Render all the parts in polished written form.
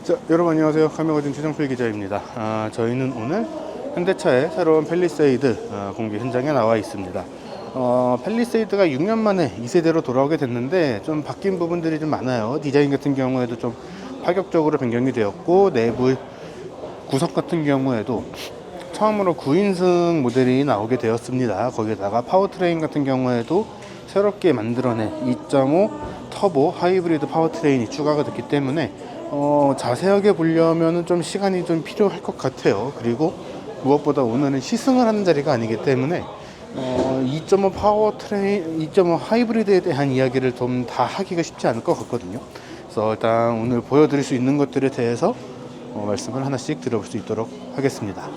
자, 여러분 안녕하세요. 카메거진 최정필 기자입니다. 저희는 오늘 현대차의 새로운 팰리세이드 공개 현장에 나와 있습니다. 팰리세이드가 6년 만에 2세대로 돌아오게 됐는데 좀 바뀐 부분들이 좀 많아요. 디자인 같은 경우에도 좀 파격적으로 변경이 되었고, 내부 구석 같은 경우에도 처음으로 9인승 모델이 나오게 되었습니다. 거기에다가 파워트레인 같은 경우에도 새롭게 만들어낸 2.5 터보 하이브리드 파워트레인이 추가가 됐기 때문에 자세하게 보려면 좀 시간이 좀 필요할 것 같아요. 그리고 무엇보다 오늘은 시승을 하는 자리가 아니기 때문에 2.5 파워트레인, 2.5 하이브리드에 대한 이야기를 좀 다 하기가 쉽지 않을 것 같거든요. 그래서 일단 오늘 보여드릴 수 있는 것들에 대해서 말씀을 하나씩 드려볼 수 있도록 하겠습니다.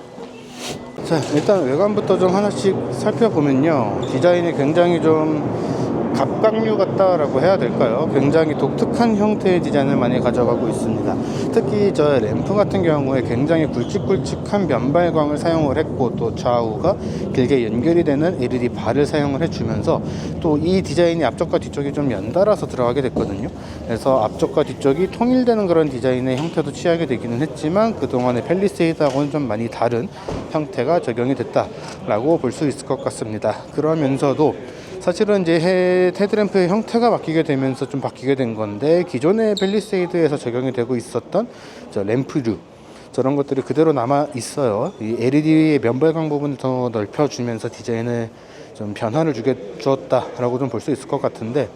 자, 일단 외관부터 좀 하나씩 살펴보면요, 디자인이 굉장히 좀 갑각류 같다라고 해야 될까요? 굉장히 독특한 형태의 디자인을 많이 가져가고 있습니다. 특히 저 램프 같은 경우에 굉장히 굵직굵직한 면발광을 사용을 했고, 또 좌우가 길게 연결이 되는 LED 바를 사용을 해주면서 또 이 디자인이 앞쪽과 뒤쪽이 좀 연달아서 들어가게 됐거든요. 그래서 앞쪽과 뒤쪽이 통일되는 그런 디자인의 형태도 취하게 되기는 했지만, 그동안의 팰리세이드하고는 좀 많이 다른 형태가 적용이 됐다라고 볼 수 있을 것 같습니다. 그러면서도 사실은 이제 헤드램프의 형태가 바뀌게 되면서 좀 바뀌게 된 건데, 기존의 팰리세이드에서 적용이 되고 있었던 저 램프류, 저런 것들이 그대로 남아 있어요. 이 LED의 면발광 부분을 더 넓혀주면서 디자인을 좀 변화를 주었다라고 좀 볼 수 있을 것 같은데,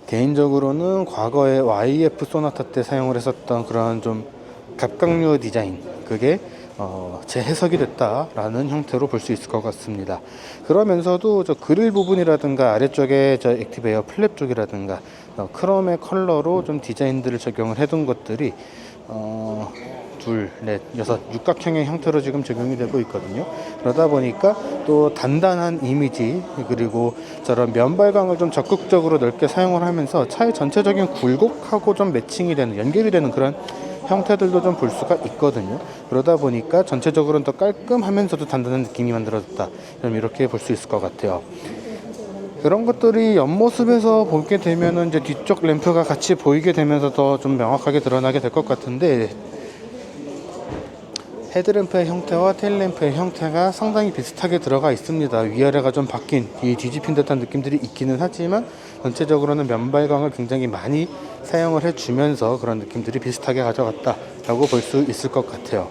개인적으로는 과거에 YF 소나타 때 사용을 했었던 그런 좀 갑각류 디자인, 그게 재해석이 됐다라는 형태로 볼 수 있을 것 같습니다. 그러면서도 저 그릴 부분이라든가 아래쪽에 저 액티브 에어 플랩 쪽이라든가 크롬의 컬러로 좀 디자인들을 적용을 해둔 것들이 둘, 넷, 여섯, 육각형의 형태로 지금 적용이 되고 있거든요. 그러다 보니까 또 단단한 이미지, 그리고 저런 면발광을 좀 적극적으로 넓게 사용을 하면서 차의 전체적인 굴곡하고 좀 매칭이 되는, 연결이 되는 그런 형태들도 좀 볼 수가 있거든요. 그러다 보니까 전체적으로는 더 깔끔하면서도 단단한 느낌이 만들어졌다, 이렇게 볼 수 있을 것 같아요. 그런 것들이 옆모습에서 보게 되면은 이제 뒤쪽 램프가 같이 보이게 되면서 더 좀 명확하게 드러나게 될 것 같은데, 헤드램프의 형태와 테일램프의 형태가 상당히 비슷하게 들어가 있습니다. 위아래가 좀 바뀐, 뒤집힌 듯한 느낌들이 있기는 하지만 전체적으로는 면발광을 굉장히 많이 사용을 해주면서 그런 느낌들이 비슷하게 가져갔다라고 볼 수 있을 것 같아요.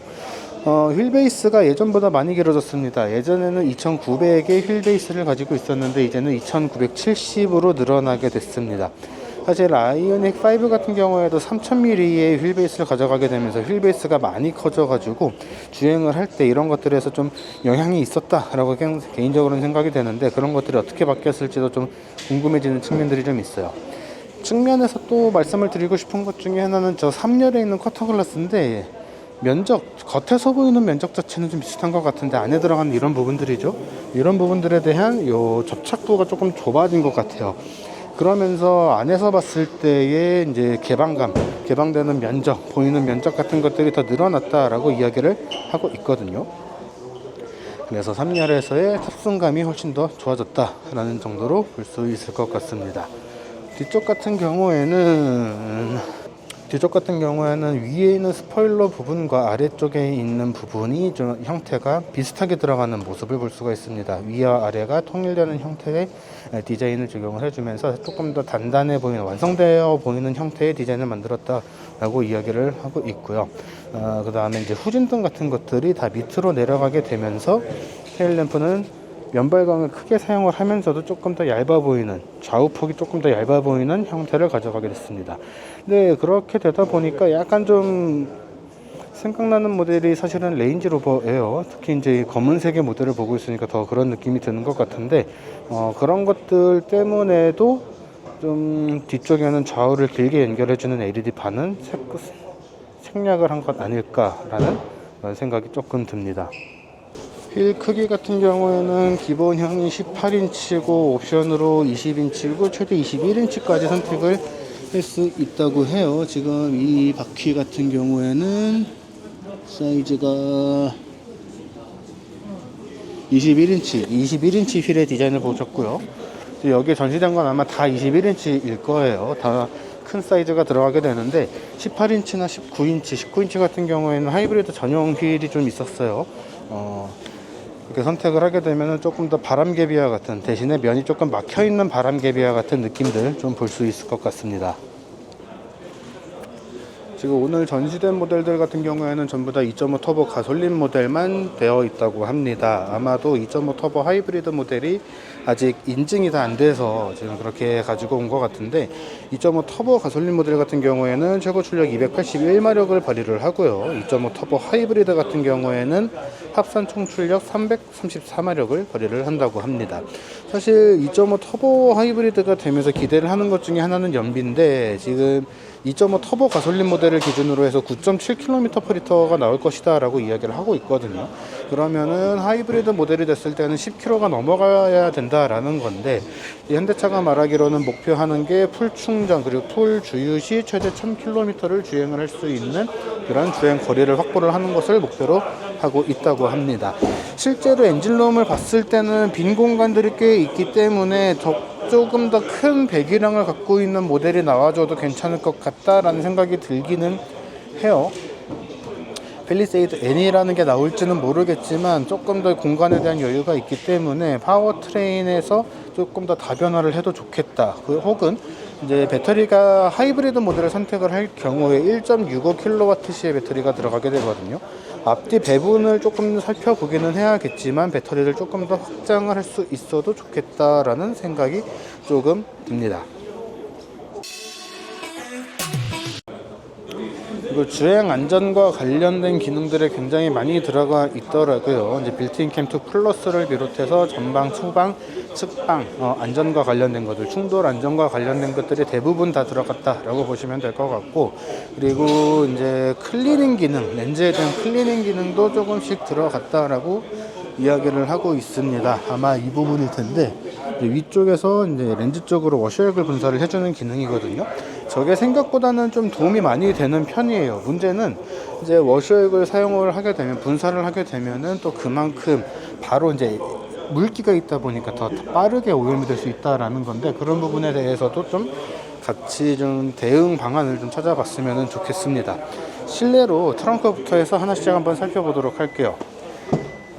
휠베이스가 예전보다 많이 길어졌습니다. 예전에는 2900의 휠베이스를 가지고 있었는데 이제는 2970으로 늘어나게 됐습니다. 사실 아이오닉 5 같은 경우에도 3000mm의 휠베이스를 가져가게 되면서 휠베이스가 많이 커져가지고 주행을 할 때 이런 것들에서 좀 영향이 있었다라고 개인적으로는 생각이 되는데, 그런 것들이 어떻게 바뀌었을지도 좀 궁금해지는 측면들이 좀 있어요. 측면에서 또 말씀을 드리고 싶은 것 중에 하나는 저 3열에 있는 커터글라스인데, 면적, 겉에서 보이는 면적 자체는 좀 비슷한 것 같은데 안에 들어가는 이런 부분들이죠. 이런 부분들에 대한 요 접착도가 조금 좁아진 것 같아요. 그러면서 안에서 봤을 때의 이제 개방되는 면적, 보이는 면적 같은 것들이 더 늘어났다라고 이야기를 하고 있거든요. 그래서 3열에서의 탑승감이 훨씬 더 좋아졌다라는 정도로 볼 수 있을 것 같습니다. 뒤쪽 같은 경우에는 위에 있는 스포일러 부분과 아래쪽에 있는 부분이 좀 형태가 비슷하게 들어가는 모습을 볼 수가 있습니다. 위와 아래가 통일되는 형태의 디자인을 적용을 해주면서 조금 더 단단해 보이는, 완성되어 보이는 형태의 디자인을 만들었다라고 이야기를 하고 있고요. 그 다음에 이제 후진등 같은 것들이 다 밑으로 내려가게 되면서 테일램프는 면발광을 크게 사용을 하면서도 조금 더 얇아 보이는, 좌우폭이 조금 더 얇아 보이는 형태를 가져가게 됐습니다. 네, 그렇게 되다 보니까 약간 좀 생각나는 모델이 사실은 레인지로버예요. 특히 이제 검은색의 모델을 보고 있으니까 더 그런 느낌이 드는 것 같은데, 그런 것들 때문에도 좀 뒤쪽에는 좌우를 길게 연결해주는 LED 판은 생략을 한 것 아닐까라는 생각이 조금 듭니다. 휠 크기 같은 경우에는 기본형이 18인치고 옵션으로 20인치고 최대 21인치까지 선택을 할 수 있다고 해요. 지금 이 바퀴 같은 경우에는 사이즈가 21인치 휠의 디자인을 보셨고요. 여기에 전시된 건 아마 다 21인치일 거예요. 다 큰 사이즈가 들어가게 되는데 18인치나 19인치, 19인치 같은 경우에는 하이브리드 전용 휠이 좀 있었어요. 이렇게 선택을 하게 되면 조금 더 바람개비와 같은, 대신에 면이 조금 막혀있는 바람개비와 같은 느낌들 좀 볼 수 있을 것 같습니다. 지금 오늘 전시된 모델들 같은 경우에는 전부 다 2.5 터보 가솔린 모델만 되어 있다고 합니다. 아마도 2.5 터보 하이브리드 모델이 아직 인증이 다 안 돼서 지금 그렇게 가지고 온 것 같은데, 2.5 터보 가솔린 모델 같은 경우에는 최고 출력 281마력을 발휘를 하고요. 2.5 터보 하이브리드 같은 경우에는 합산 총 출력 334마력을 발휘를 한다고 합니다. 사실 2.5 터보 하이브리드가 되면서 기대를 하는 것 중에 하나는 연비인데, 지금 2.5 터보 가솔린 모델을 기준으로 해서 9.7km/L가 나올 것이다 라고 이야기를 하고 있거든요. 그러면은 하이브리드 모델이 됐을 때는 10km가 넘어가야 된다라는 건데, 이 현대차가 말하기로는 목표하는 게 풀 충전 그리고 풀 주유 시 최대 1000km를 주행을 할 수 있는 그런 주행 거리를 확보를 하는 것을 목표로 하고 있다고 합니다. 실제로 엔진룸을 봤을 때는 빈 공간들이 꽤 있기 때문에 조금 더 큰 배기량을 갖고 있는 모델이 나와줘도 괜찮을 것 같다라는 생각이 들기는 해요. 펠리세이드 N이라는 게 나올지는 모르겠지만 조금 더 공간에 대한 여유가 있기 때문에 파워트레인에서 조금 더 다변화를 해도 좋겠다. 혹은 이제 배터리가 하이브리드 모델을 선택을 할 경우에 1.65kWh의 배터리가 들어가게 되거든요. 앞뒤 배분을 조금 살펴보기는 해야겠지만 배터리를 조금 더 확장을 할 수 있어도 좋겠다라는 생각이 조금 듭니다. 그리고 주행 안전과 관련된 기능들이 굉장히 많이 들어가 있더라고요. 이제 빌트인 캠2 플러스를 비롯해서 전방, 후방, 측방 안전과 관련된 것들, 충돌 안전과 관련된 것들이 대부분 다 들어갔다라고 보시면 될 것 같고, 그리고 이제 클리닝 기능, 렌즈에 대한 클리닝 기능도 조금씩 들어갔다라고 이야기를 하고 있습니다. 아마 이 부분일 텐데, 위쪽에서 이제 렌즈 쪽으로 워셔액을 분사를 해주는 기능이거든요. 저게 생각보다는 좀 도움이 많이 되는 편이에요. 문제는 이제 워셔액을 사용을 하게 되면, 분사를 하게 되면은 또 그만큼 바로 이제 물기가 있다 보니까 더 빠르게 오염이 될 수 있다라는 건데, 그런 부분에 대해서도 좀 같이 좀 대응 방안을 좀 찾아봤으면 좋겠습니다. 실내로 트렁크부터 해서 하나씩 한번 살펴보도록 할게요.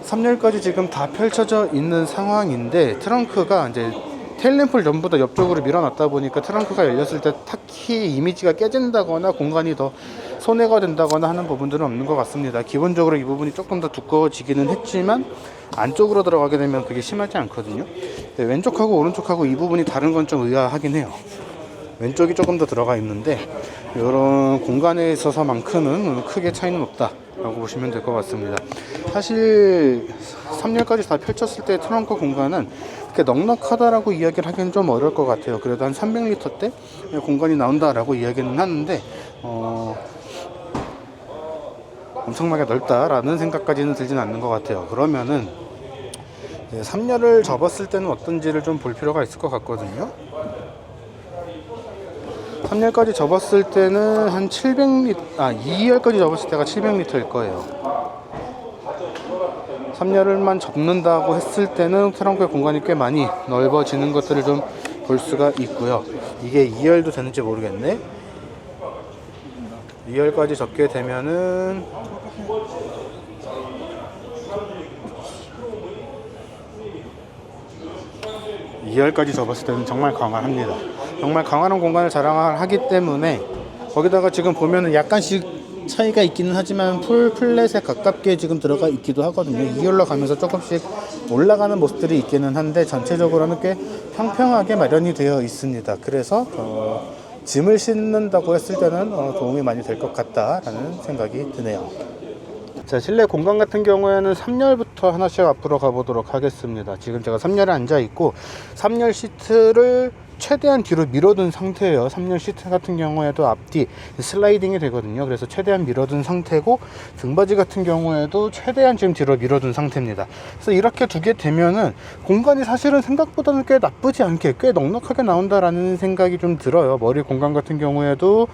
3열까지 지금 다 펼쳐져 있는 상황인데, 트렁크가 이제 테일램프를 전부 다 옆쪽으로 밀어놨다 보니까 트렁크가 열렸을 때 딱히 이미지가 깨진다거나 공간이 더 손해가 된다거나 하는 부분들은 없는 것 같습니다. 기본적으로 이 부분이 조금 더 두꺼워지기는 했지만 안쪽으로 들어가게 되면 그게 심하지 않거든요. 네, 왼쪽하고 오른쪽하고 이 부분이 다른 건 좀 의아하긴 해요. 왼쪽이 조금 더 들어가 있는데 이런 공간에 있어서만큼은 크게 차이는 없다 라고 보시면 될 것 같습니다. 사실 3열까지 다 펼쳤을 때 트렁크 공간은 그렇게 넉넉하다라고 이야기를 하기는 좀 어려울 것 같아요. 그래도 한 300리터대 공간이 나온다라고 이야기는 하는데 엄청나게 넓다라는 생각까지는 들진 않는 것 같아요. 그러면은 3열을 접었을 때는 어떤지를 좀 볼 필요가 있을 것 같거든요. 3열까지 접었을 때는 한 700리터, 2열까지 접었을 때가 700리터일 거예요. 3열만 접는다고 했을 때는 트렁크의 공간이 꽤 많이 넓어지는 것들을 좀 볼 수가 있고요. 이게 2열도 되는지 모르겠네. 2열까지 접게 되면은 2열까지 접었을 때는 정말 강화합니다. 정말 강화한 공간을 자랑하기 때문에, 거기다가 지금 보면은 약간씩 차이가 있기는 하지만 풀 플랫에 가깝게 지금 들어가 있기도 하거든요. 2열로 가면서 조금씩 올라가는 모습들이 있기는 한데 전체적으로는 꽤 평평하게 마련이 되어 있습니다. 그래서 짐을 싣는다고 했을 때는 도움이 많이 될 것 같다라는 생각이 드네요. 자, 실내 공간 같은 경우에는 3열부터 하나씩 앞으로 가보도록 하겠습니다. 지금 제가 3열에 앉아 있고 3열 시트를 최대한 뒤로 밀어둔 상태예요. 3열 시트 같은 경우에도 앞뒤 슬라이딩이 되거든요. 그래서 최대한 밀어둔 상태고, 등받이 같은 경우에도 최대한 지금 뒤로 밀어둔 상태입니다. 그래서 이렇게 두게 되면은 공간이 사실은 생각보다는 꽤 나쁘지 않게 꽤 넉넉하게 나온다라는 생각이 좀 들어요. 머리 공간 같은 경우에도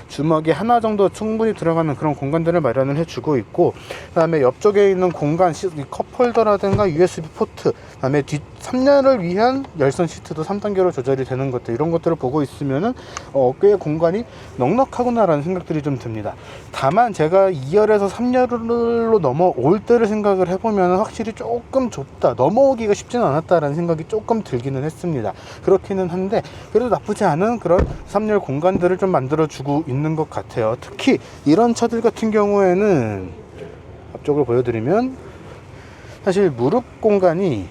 주먹이 하나 정도 충분히 들어가는 그런 공간들을 마련을 해주고 있고, 그 다음에 옆쪽에 있는 공간, 컵홀더라든가 USB 포트, 그 다음에 뒷 3렬을 위한 열선 시트도 3단계로 조절이 되는 것들, 이런 것들을 보고 있으면은 꽤 공간이 넉넉하구나 라는 생각들이 좀 듭니다. 다만 제가 2열에서 3열로 넘어올 때를 생각을 해보면 확실히 조금 좁다, 넘어오기가 쉽지는 않았다라는 생각이 조금 들기는 했습니다. 그렇기는 한데 그래도 나쁘지 않은 그런 3열 공간들을 좀 만들어주고 있는 것 같아요. 특히 이런 차들 같은 경우에는 앞쪽을 보여드리면 사실 무릎 공간이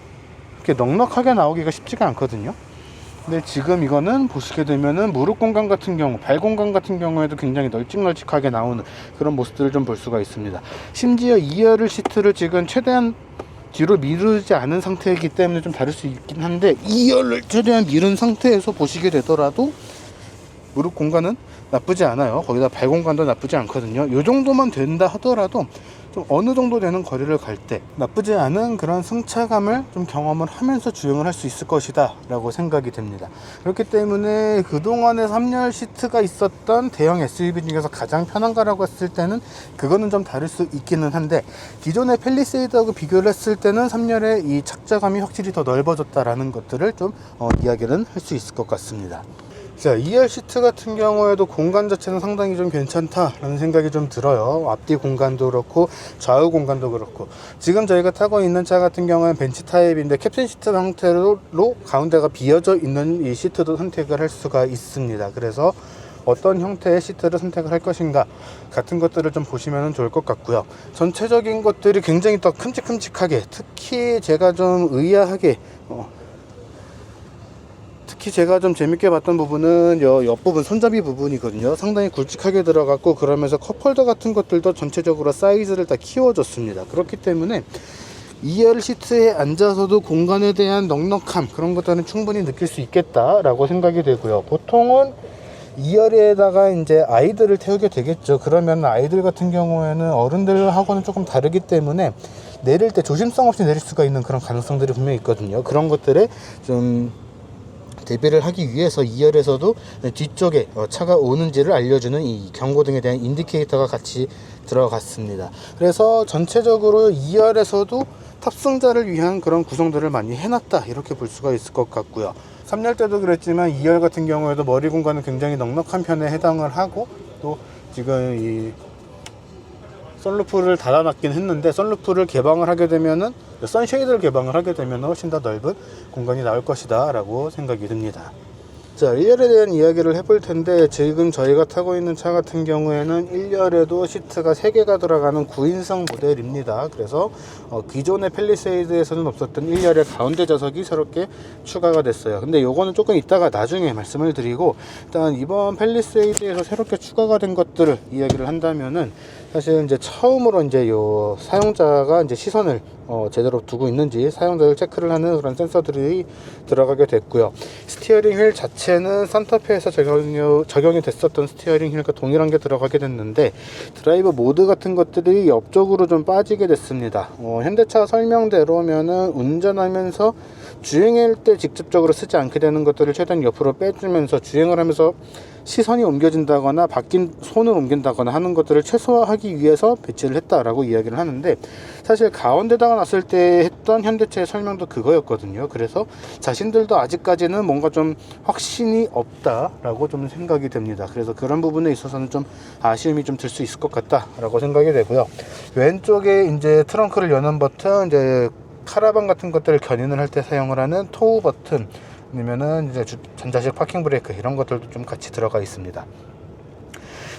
이렇게 넉넉하게 나오기가 쉽지가 않거든요. 근데 지금 이거는 보시게 되면은 무릎 공간 같은 경우, 발 공간 같은 경우에도 굉장히 널찍널찍하게 나오는 그런 모습들을 좀 볼 수가 있습니다. 심지어 2열 시트를 지금 최대한 뒤로 미루지 않은 상태이기 때문에 좀 다를 수 있긴 한데 2열을 최대한 미룬 상태에서 보시게 되더라도 무릎 공간은 나쁘지 않아요. 거기다 발 공간도 나쁘지 않거든요. 이 정도만 된다 하더라도 좀 어느 정도 되는 거리를 갈 때 나쁘지 않은 그런 승차감을 좀 경험을 하면서 주행을 할 수 있을 것이다 라고 생각이 됩니다. 그렇기 때문에 그동안에 3열 시트가 있었던 대형 SUV 중에서 가장 편한가라고 했을 때는 그거는 좀 다를 수 있기는 한데, 기존의 팰리세이드하고 비교를 했을 때는 3열의 이 착자감이 확실히 더 넓어졌다라는 것들을 좀 이야기는 할 수 있을 것 같습니다. 자, 2열 시트 같은 경우에도 공간 자체는 상당히 좀 괜찮다라는 생각이 좀 들어요. 앞뒤 공간도 그렇고 좌우 공간도 그렇고. 지금 저희가 타고 있는 차 같은 경우는 벤츠 타입인데 캡틴 시트 형태로 가운데가 비어져 있는 이 시트도 선택을 할 수가 있습니다. 그래서 어떤 형태의 시트를 선택을 할 것인가 같은 것들을 좀 보시면 좋을 것 같고요. 전체적인 것들이 굉장히 더 큼직큼직하게, 특히 제가 좀 의아하게 특히 제가 좀 재밌게 봤던 부분은 옆부분 손잡이 부분이거든요. 상당히 굵직하게 들어갔고, 그러면서 컵홀더 같은 것들도 전체적으로 사이즈를 다 키워줬습니다. 그렇기 때문에 2열 시트에 앉아서도 공간에 대한 넉넉함, 그런 것들은 충분히 느낄 수 있겠다라고 생각이 되고요. 보통은 2열에다가 이제 아이들을 태우게 되겠죠. 그러면 아이들 같은 경우에는 어른들하고는 조금 다르기 때문에 내릴 때 조심성 없이 내릴 수가 있는 그런 가능성들이 분명히 있거든요. 그런 것들에 좀 대비를 하기 위해서 2열에서도 뒤쪽에 차가 오는지를 알려주는 이 경고등에 대한 인디케이터가 같이 들어갔습니다. 그래서 전체적으로 2열에서도 탑승자를 위한 그런 구성들을 많이 해놨다, 이렇게 볼 수가 있을 것 같고요. 3열 때도 그랬지만 2열 같은 경우에도 머리 공간은 굉장히 넉넉한 편에 해당을 하고, 또 지금 이 선루프를 닫아놨긴 했는데 선루프를 개방을 하게 되면은, 선쉐이드를 개방을 하게 되면 훨씬 더 넓은 공간이 나올 것이다 라고 생각이 듭니다. 자, 1열에 대한 이야기를 해볼 텐데, 지금 저희가 타고 있는 차 같은 경우에는 1열에도 시트가 3개가 들어가는 9인승 모델입니다. 그래서 기존의 팰리세이드에서는 없었던 1열의 가운데 좌석이 새롭게 추가가 됐어요. 근데 요거는 조금 이따가 나중에 말씀을 드리고, 일단 이번 팰리세이드에서 새롭게 추가가 된 것들을 이야기를 한다면은, 사실 이제 처음으로 이제 요 사용자가 이제 시선을 제대로 두고 있는지 사용자를 체크를 하는 그런 센서들이 들어가게 됐고요. 스티어링 휠 자체는 산타페에서 적용이 됐었던 스티어링 휠과 동일한 게 들어가게 됐는데, 드라이브 모드 같은 것들이 옆쪽으로 좀 빠지게 됐습니다. 현대차 설명대로면은 운전하면서 주행할 때 직접적으로 쓰지 않게 되는 것들을 최대한 옆으로 빼주면서 주행을 하면서 시선이 옮겨진다거나 바뀐 손을 옮긴다거나 하는 것들을 최소화하기 위해서 배치를 했다라고 이야기를 하는데, 사실 가운데다가 놨을 때 했던 현대차의 설명도 그거였거든요. 그래서 자신들도 아직까지는 뭔가 좀 확신이 없다라고 좀 생각이 됩니다. 그래서 그런 부분에 있어서는 좀 아쉬움이 좀 들 수 있을 것 같다라고 생각이 되고요. 왼쪽에 이제 트렁크를 여는 버튼, 이제 카라반 같은 것들을 견인을 할 때 사용을 하는 토우 버튼, 아니면은 이제 전자식 파킹 브레이크, 이런 것들도 좀 같이 들어가 있습니다.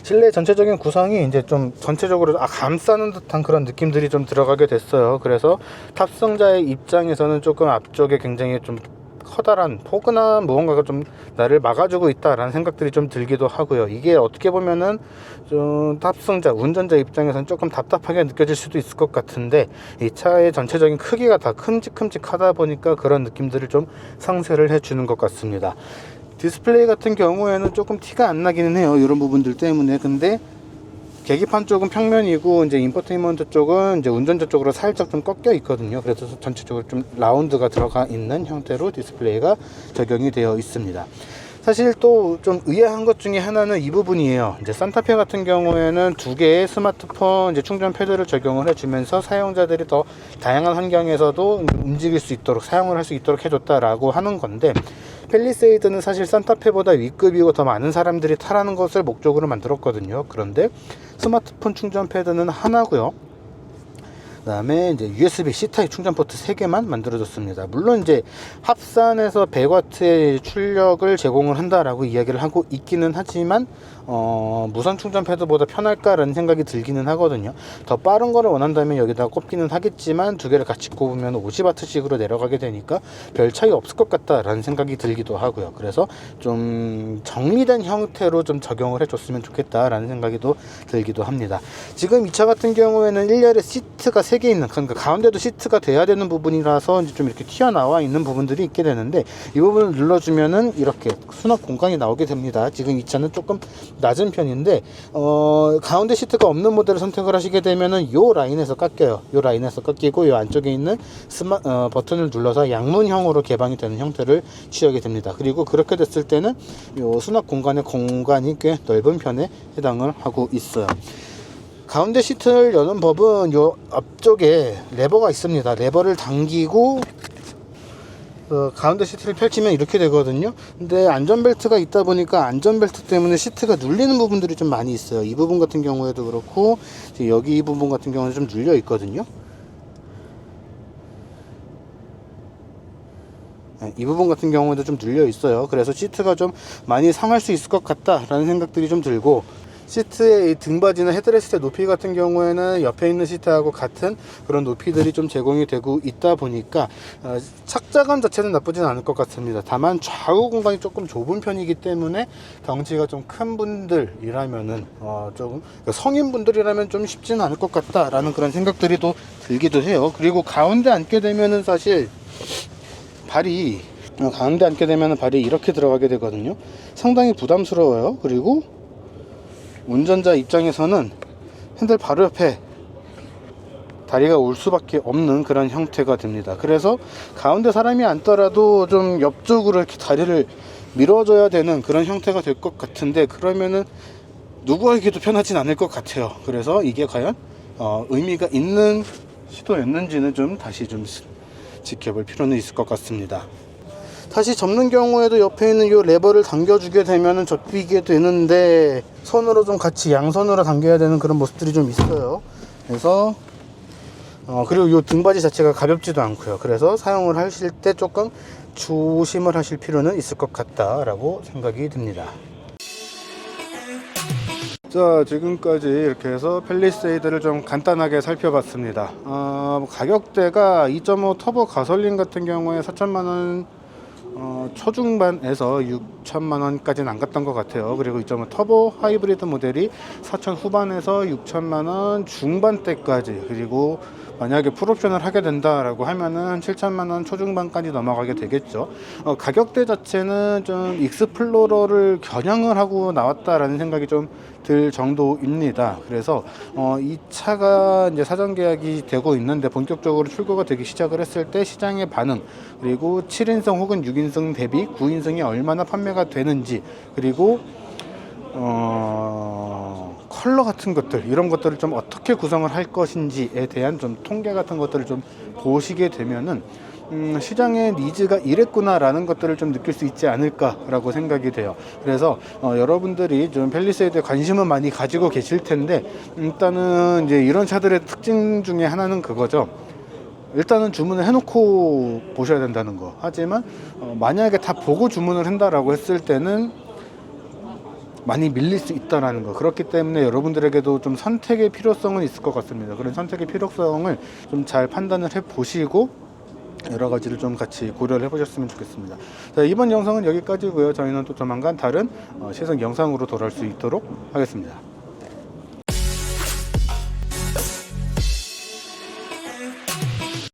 실내 전체적인 구성이 이제 좀 전체적으로 감싸는 듯한 그런 느낌들이 좀 들어가게 됐어요. 그래서 탑승자의 입장에서는 조금 앞쪽에 굉장히 좀 커다란 포근한 무언가가 좀 나를 막아주고 있다라는 생각들이 좀 들기도 하고요. 이게 어떻게 보면은 좀 탑승자, 운전자 입장에서는 조금 답답하게 느껴질 수도 있을 것 같은데, 이 차의 전체적인 크기가 다 큼직큼직하다 보니까 그런 느낌들을 좀 상쇄를 해주는 것 같습니다. 디스플레이 같은 경우에는 조금 티가 안 나기는 해요, 이런 부분들 때문에. 근데 계기판 쪽은 평면이고, 이제 인포테인먼트 쪽은 이제 운전자 쪽으로 살짝 좀 꺾여 있거든요. 그래서 전체적으로 좀 라운드가 들어가 있는 형태로 디스플레이가 적용이 되어 있습니다. 사실 또 좀 의아한 것 중에 하나는 이 부분이에요. 이제 산타페 같은 경우에는 두 개의 스마트폰 이제 충전 패드를 적용을 해주면서 사용자들이 더 다양한 환경에서도 움직일 수 있도록 사용을 할 수 있도록 해줬다라고 하는 건데, 펠리세이드는 사실 산타페보다 위급이고 더 많은 사람들이 타라는 것을 목적으로 만들었거든요. 그런데 스마트폰 충전 패드는 하나고요. 그 다음에 이제 USB-C 타입 충전 포트 3개만 만들어졌습니다. 물론 이제 합산해서 100W의 출력을 제공을 한다라고 이야기를 하고 있기는 하지만 무선 충전 패드보다 편할까라는 생각이 들기는 하거든요. 더 빠른 거를 원한다면 여기다가 꼽기는 하겠지만 두 개를 같이 꼽으면 50W씩으로 내려가게 되니까 별 차이 없을 것 같다라는 생각이 들기도 하고요. 그래서 좀 정리된 형태로 좀 적용을 해줬으면 좋겠다라는 생각이 또 들기도 합니다. 지금 이 차 같은 경우에는 1열에 시트가 3개 있는, 그러니까 가운데도 시트가 돼야 되는 부분이라서 이제 좀 이렇게 튀어나와 있는 부분들이 있게 되는데, 이 부분을 눌러주면은 이렇게 수납 공간이 나오게 됩니다. 지금 이 차는 조금 낮은 편인데 가운데 시트가 없는 모델을 선택을 하시게 되면은 요 라인에서 깎여요. 요 라인에서 깎이고 요 안쪽에 있는 버튼을 눌러서 양문형으로 개방이 되는 형태를 취하게 됩니다. 그리고 그렇게 됐을 때는 요 수납 공간의 공간이 꽤 넓은 편에 해당을 하고 있어요. 가운데 시트를 여는 법은 요 앞쪽에 레버가 있습니다. 레버를 당기고 가운데 시트를 펼치면 이렇게 되거든요. 근데 안전벨트가 있다 보니까 안전벨트 때문에 시트가 눌리는 부분들이 좀 많이 있어요. 이 부분 같은 경우에도 그렇고 여기 이 부분 같은 경우는 좀 눌려 있거든요. 이 부분 같은 경우에도 좀 눌려 있어요. 그래서 시트가 좀 많이 상할 수 있을 것 같다 라는 생각들이 좀 들고, 시트의 등받이나 헤드레스트의 높이 같은 경우에는 옆에 있는 시트하고 같은 그런 높이들이 좀 제공이 되고 있다 보니까 착자감 자체는 나쁘진 않을 것 같습니다. 다만 좌우 공간이 조금 좁은 편이기 때문에 덩치가 좀 큰 분들이라면은 조금 성인분들이라면 좀 쉽지는 않을 것 같다라는 그런 생각들이 또 들기도 해요. 그리고 가운데 앉게 되면은 사실 발이 가운데 앉게 되면은 발이 이렇게 들어가게 되거든요. 상당히 부담스러워요. 그리고 운전자 입장에서는 핸들 바로 옆에 다리가 올 수밖에 없는 그런 형태가 됩니다. 그래서 가운데 사람이 앉더라도 좀 옆쪽으로 이렇게 다리를 밀어줘야 되는 그런 형태가 될 것 같은데, 그러면은 누구에게도 편하진 않을 것 같아요. 그래서 이게 과연 의미가 있는 시도였는지는 좀 다시 좀 지켜볼 필요는 있을 것 같습니다. 다시 접는 경우에도 옆에 있는 이 레버를 당겨주게 되면은 접히게 되는데, 손으로 좀 같이 양손으로 당겨야 되는 그런 모습들이 좀 있어요. 그래서 그리고 이 등받이 자체가 가볍지도 않고요. 그래서 사용을 하실 때 조금 조심을 하실 필요는 있을 것 같다라고 생각이 듭니다. 자, 지금까지 이렇게 해서 펠리세이드를 좀 간단하게 살펴봤습니다. 가격대가 2.5 터보 가솔린 같은 경우에 4천만원 초중반에서 6천만원까지는 안 갔던 것 같아요. 그리고 2.5 터보 하이브리드 모델이 4천 후반에서 6천만원 중반대까지, 그리고 만약에 풀옵션을 하게 된다라고 하면은 7천만원 초중반까지 넘어가게 되겠죠. 가격대 자체는 좀 익스플로러를 겨냥을 하고 나왔다라는 생각이 좀 들 정도입니다. 그래서 이 차가 이제 사전 계약이 되고 있는데 본격적으로 출고가 되기 시작을 했을 때 시장의 반응, 그리고 7인승 혹은 6인승 대비 9인승이 얼마나 판매가 되는지, 그리고 컬러 같은 것들, 이런 것들을 좀 어떻게 구성을 할 것인지에 대한 좀 통계 같은 것들을 좀 보시게 되면은 시장의 니즈가 이랬구나라는 것들을 좀 느낄 수 있지 않을까라고 생각이 돼요. 그래서 여러분들이 좀 펠리세이드에 관심은 많이 가지고 계실 텐데, 일단은 이제 이런 차들의 특징 중에 하나는 그거죠. 일단은 주문을 해놓고 보셔야 된다는 거. 하지만 만약에 다 보고 주문을 한다라고 했을 때는 많이 밀릴 수 있다라는 거. 그렇기 때문에 여러분들에게도 좀 선택의 필요성은 있을 것 같습니다. 그런 선택의 필요성을 좀 잘 판단을 해 보시고 여러 가지를 좀 같이 고려를 해보셨으면 좋겠습니다. 자, 이번 영상은 여기까지고요. 저희는 또 조만간 다른 시승 영상으로 돌아올 수 있도록 하겠습니다.